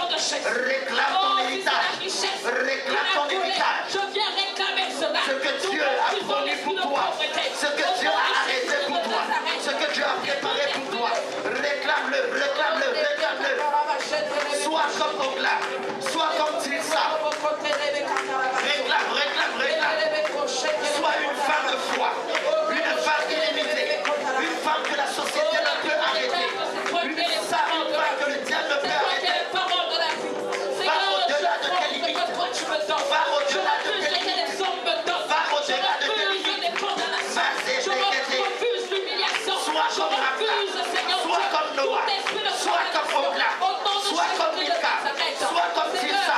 S1: Réclame ton héritage. Réclame ton héritage.
S3: Je viens réclamer cela.
S1: Ce que Dieu a promis pour toi. Ce que Dieu a arrêté pour toi. Ce que Dieu a préparé pour toi. Réclame-le, réclame-le, réclame-le. Sois comme Ogla. Sois comme Tilsa. Réclame, réclame, réclame. Sois une femme de foi. Une femme illimitée. Une femme que la société ne peut arrêter. Une femme que le diable ne peut arrêter. Va au-delà de tes limites. Va au-delà de tes limites. Va au-delà de tes limites. Sois comme Rabla. Sois comme Noah. Sois comme Ogla. Sois comme Mika. Sois comme Tilsa.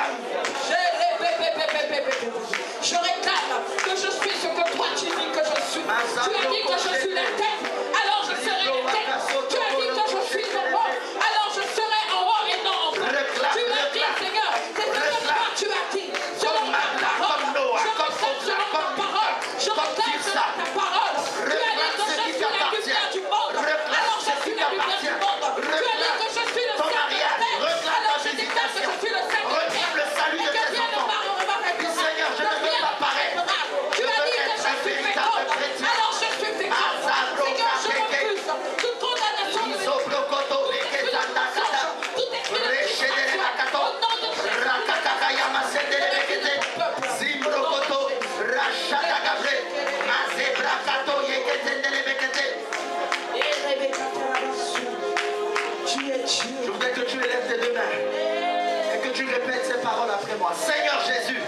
S3: Je réclame que je suis ce que toi tu dis que je suis. Tu as dit que je suis la tête, alors je serai la tête. Tu as dit que je suis en haut, alors je serai en haut et non en bas. Tu as dit, Seigneur, c'est ce que toi tu as dit. Selon ta parole, je réclame selon ta parole. Je réclame selon ta parole. Tu as dit que je suis la lumière du monde, alors je suis la lumière du monde. Tu as dit que je suis le Saint de la terre, alors je déclare que je suis le Saint de la terre.
S1: Le salut de tes enfants. Seigneur, je ne veux pas paraître.
S3: Tu as dit que je suis féconde, alors je suis féconde. Seigneur, je refuse toute condamnation de mes tout esprit de condamnation. Au nom de Jésus. Tu es Dieu.
S1: Je voudrais que tu élèves tes deux mains et que tu répètes ces paroles après moi. Seigneur Jésus,